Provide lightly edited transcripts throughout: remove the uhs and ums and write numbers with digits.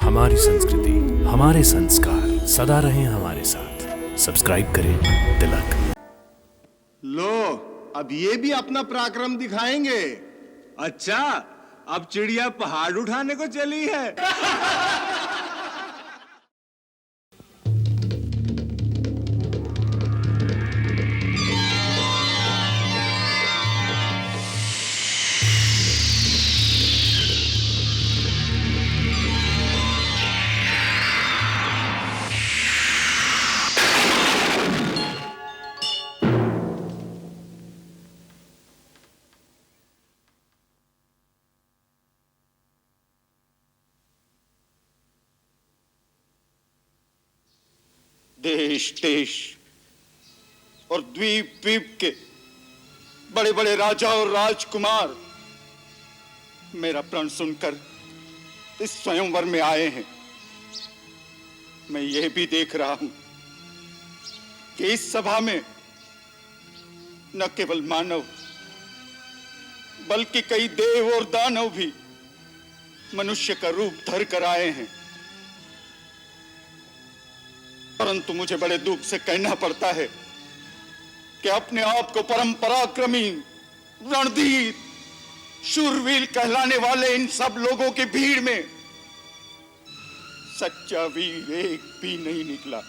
हमारी संस्कृति, हमारे संस्कार सदा रहें हमारे साथ। सब्सक्राइब करें तिलक। लो, अब ये भी अपना पराक्रम दिखाएंगे। अच्छा, अब चिड़िया पहाड़ उठाने को चली है। देश देश और द्वीप द्वीप के बड़े बड़े राजा और राजकुमार मेरा प्रण सुनकर इस स्वयंवर में आए हैं। मैं यह भी देख रहा हूं कि इस सभा में न केवल मानव बल्कि कई देव और दानव भी मनुष्य का रूप धर कर आए हैं। परंतु मुझे बड़े दुख से कहना पड़ता है कि अपने आप को परम पराक्रमी, रणधीर, शूरवीर कहलाने वाले इन सब लोगों की भीड़ में सच्चा वीर एक भी नहीं निकला।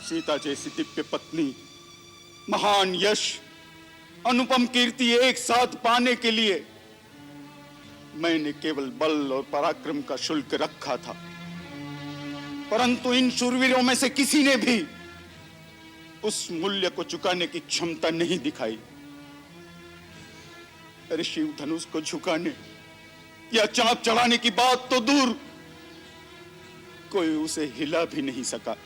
सीता जैसी दिव्य पत्नी, महान यश, अनुपम कीर्ति एक साथ पाने के लिए मैंने केवल बल और पराक्रम का शुल्क रखा था, परंतु इन शूरवीरों में से किसी ने भी उस मूल्य को चुकाने की क्षमता नहीं दिखाई। अरे शिव धनुष को झुकाने या चांप चढ़ाने की बात तो दूर, कोई उसे हिला भी नहीं सका।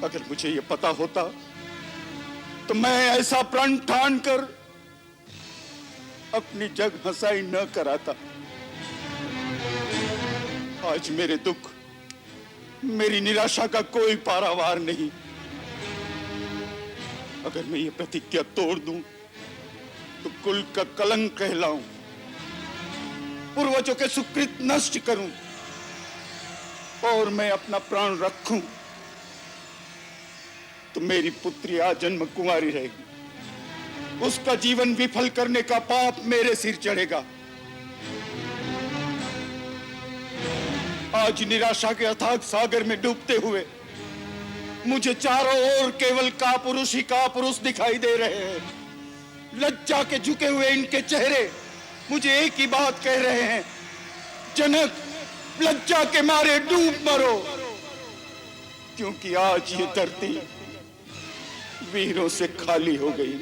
अगर मुझे यह पता होता तो मैं ऐसा प्रण ठान कर अपनी जग हंसाई न कराता। आज मेरे दुख, मेरी निराशा का कोई पारावार नहीं। अगर मैं ये प्रतिज्ञा तोड़ दूं तो कुल का कलंक कहलाऊं, पूर्वजों के सुकृत नष्ट करूं और मैं अपना प्राण रखूं तो मेरी पुत्री आजन्म कुंवारी रहेगी। उसका जीवन विफल करने का पाप मेरे सिर चढ़ेगा। आज निराशा के अथाह सागर में डूबते हुए मुझे चारों ओर केवल कापुरुष ही कापुरुष दिखाई दे रहे हैं। लज्जा के झुके हुए इनके चेहरे मुझे एक ही बात कह रहे हैं, जनक, लज्जा के मारे डूब मरो, क्योंकि आज ये धरती वीरों से खाली हो गई।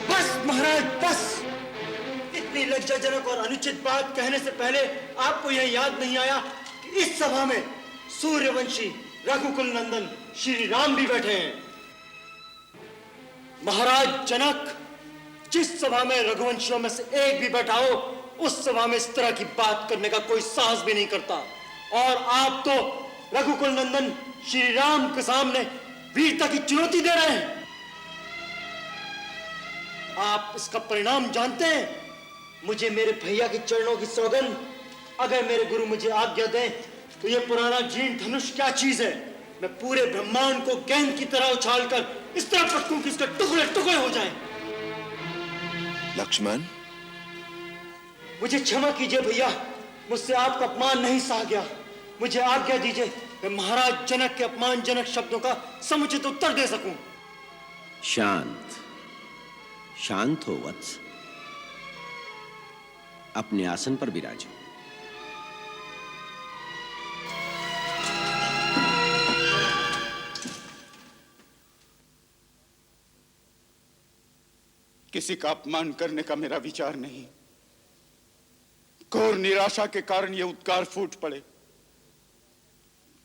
बस महाराज बस, इतनी लज्जाजनक और अनुचित बात कहने से पहले आपको यह याद नहीं आया कि इस सभा में सूर्यवंशी रघुकुल नंदन श्री राम भी बैठे हैं। महाराज जनक, जिस सभा में रघुवंशियों में से एक भी बैठा हो, उस सभा में इस तरह की बात करने का कोई साहस भी नहीं करता, और आप तो रघुकुल नंदन श्री राम के सामने वीरता की चुनौती दे रहे हैं। आप इसका परिणाम जानते हैं? मुझे मेरे भैया के चरणों की सौगंध, अगर मेरे गुरु मुझे आज्ञा दें तो यह पुराना जीर्ण धनुष क्या चीज है। मैं पूरे ब्रह्मांड को गेंद की तरह उछालकर इस तरह पटकूं कि इसके टुकड़े टुकड़े हो जाएं। लक्ष्मण, मुझे क्षमा कीजिए भैया, मुझसे आपका अपमान नहीं सहा गया। मुझे आज्ञा दीजिए, मैं महाराज जनक के अपमानजनक शब्दों का समुचित उत्तर दे सकूं। शांत शांत हो वत्स, अपने आसन पर विराजो। किसी का अपमान करने का मेरा विचार नहीं। घोर निराशा के कारण यह उद्गार फूट पड़े।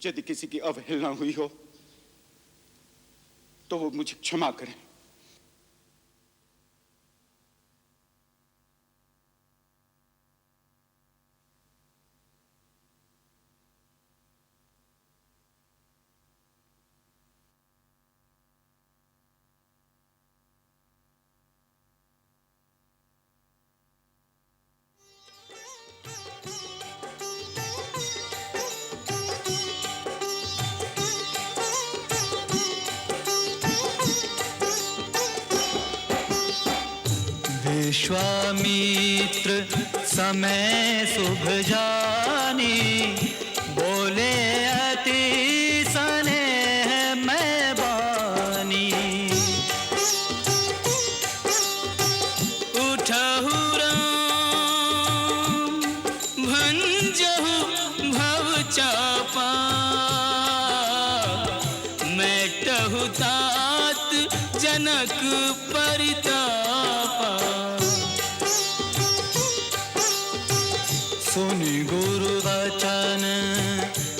यदि किसी की अवहेलना हुई हो तो वो मुझे क्षमा करें। विश्वामित्र समय शुभ जानी, बोले अति स्नेह मैं बानी। उठहु राम भंजहु भव चापा, मेटहु तात जनक परितापा। सुनि गुरु वचन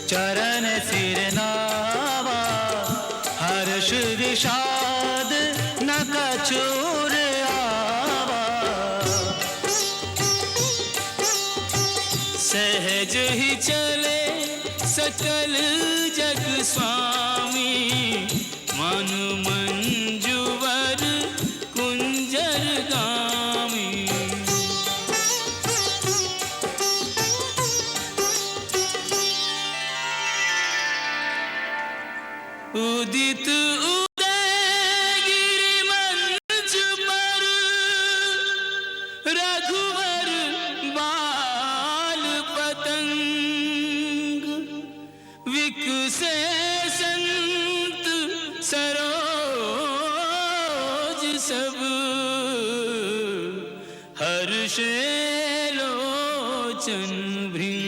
चरण सिर नावा, हर्ष विषाद न कछुर आवा। सहज ही चले सकल जग स्वामी, मन मंजुवर कुंजर गामी। उदित उदय गिरि मंच पर, रघुवर बाल पतंग। विकसे संत सरोज सब, हर्षे लोचन भृंग।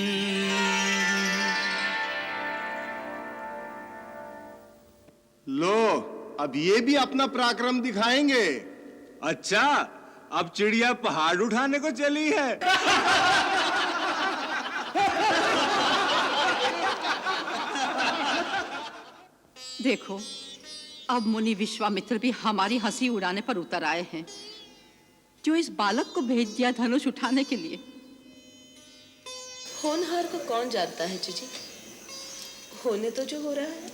लो, अब ये भी अपना पराक्रम दिखाएंगे। अच्छा, अब चिड़िया पहाड़ उठाने को चली है। देखो, अब मुनि विश्वामित्र भी हमारी हंसी उड़ाने पर उतर आए हैं, जो इस बालक को भेज दिया धनुष उठाने के लिए। होनहार को कौन जानता है जीजी, होने तो जो हो रहा है।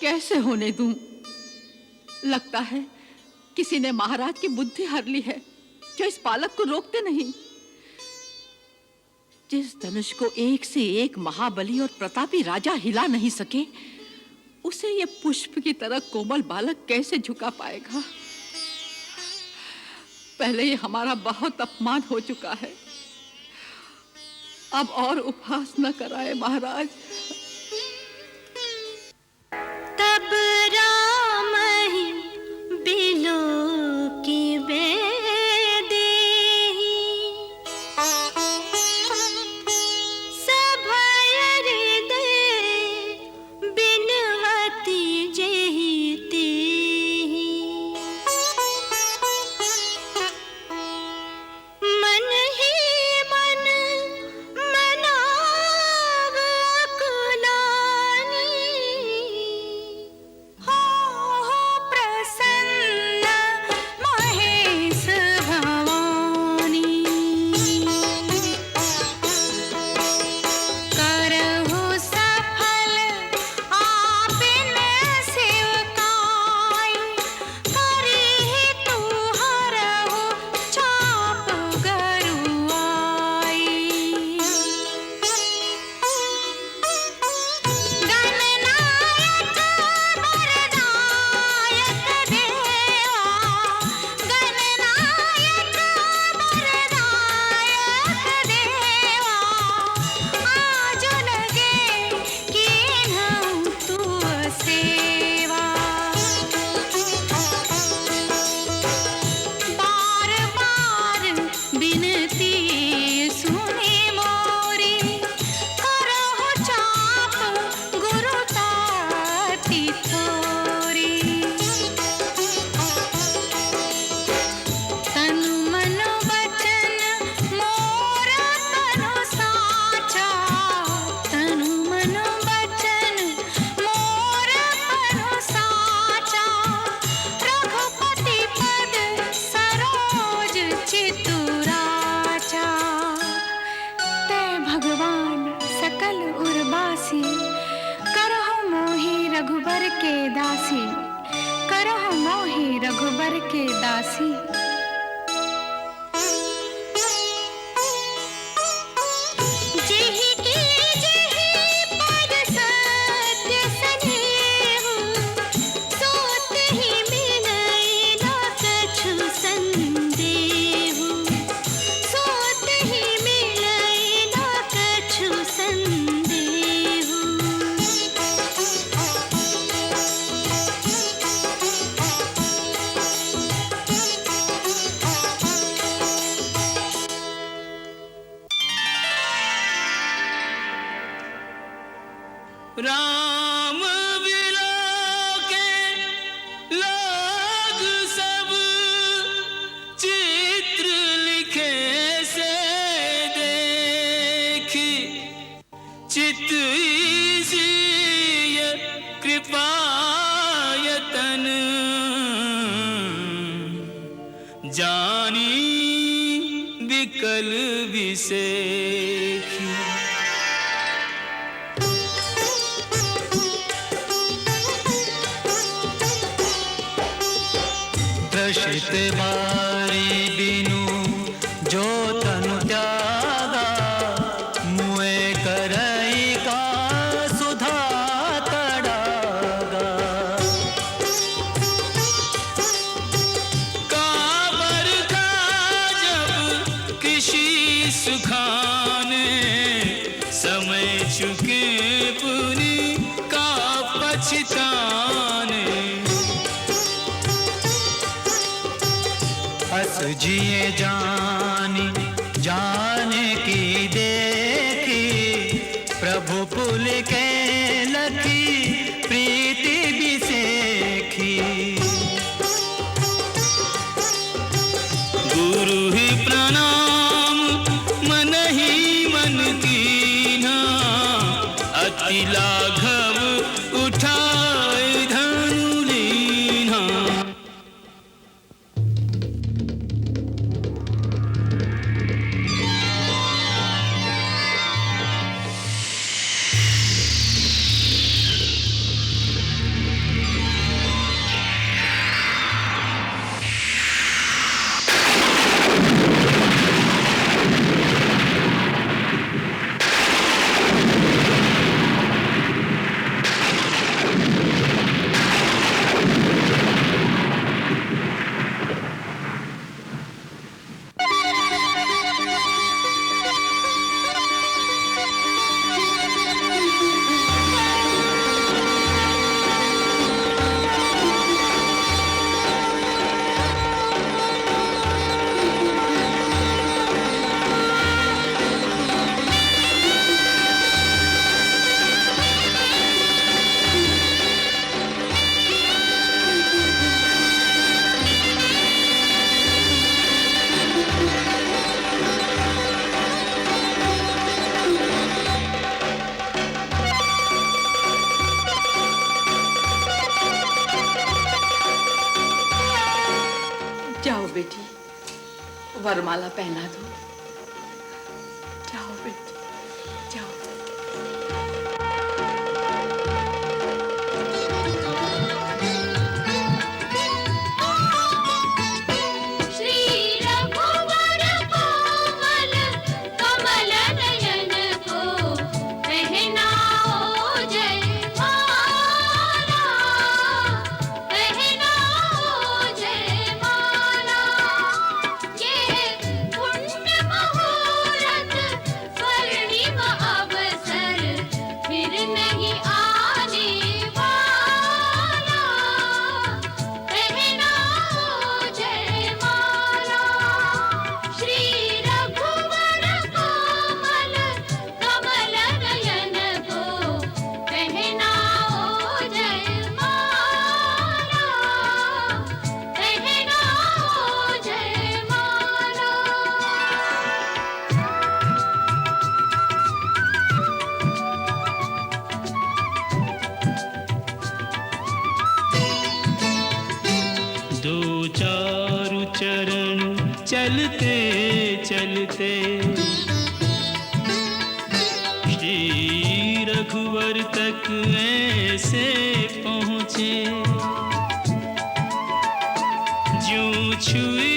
कैसे होने दूं? लगता है किसी ने महाराज की बुद्धि हर ली है, जो इस बालक को रोकते नहीं। जिस धनुष को एक से एक महाबली और प्रतापी राजा हिला नहीं सके, उसे ये पुष्प की तरह कोमल बालक कैसे झुका पाएगा? पहले ही हमारा बहुत अपमान हो चुका है, अब और उपहास न कराए महाराज। तब राम ही बिलो की बेदेही, सभय हृदय बिनवती जेहि तेहि। मन ही मन मनाव अकुलानी, हो प्रसन्न महेश भवानी। करहु सफल आपिन सेवकाई, करिहि तू हरहु चाप गरुआई। गणनायक वरदायक देवा, गणनायक वरदायक देवा। आज लगे कीन्हऊ तू सेवा, बार बार बिनती सुनी मोरी। करहु चाप गुरु ताती थोरी। तनु मन वचन मोर तनु साचा, तनु मन वचन मोर तनु साचा। रघुपति पद सरोज चितुराचा। तै भगवान सकल उर्वासी, करहु मोहि रघुबर के दासी। करहु मोहि रघुबर के दासी। जेहि की जेहि पद सत्य सनेहु, सोत ही मिलई न कछु संदेहु। राम विलो के लोग सब चित्र लिखे से देखी चित इसी कृपायतन जानी विकल विसेखी। प्रशित बारी बिनु जो तनु त्यागा मुए करई का सुधा तड़ागा। काबर का जब कृषि सुखाने समय चुके पुनि का पछताने। हस जिए जानी जाने की देखी प्रभु पुल के लखी प्रीति बिसेखी। गुरु ही प्रणाम मन ही मन कीना अति लाघव उठाए धनु लीना। जाओ बेटी, वरमाला पहना दो। जाओ बेटी, जाओ। श्री रघुवर कोमल कमल नयन को पहनाओ जयमाला, पहनाओ जयमाला। ये पुण्य मुहूर्त स्वर्णिम अवसर फिर नहीं आने वाला, पहनाओ जयमाला। श्री रघुवर कोमल कमल नयन को पहनाओ जयमाला, पहनाओ जयमाला। दो चारु चरण चलते चलते श्री रघुवर तक ऐसे पहुँचे। ज्यों छुई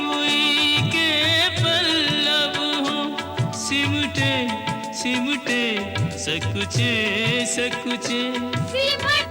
मुई के पल्लव हो सिमटे सिमटे सकुचे सकुचे। सिमटे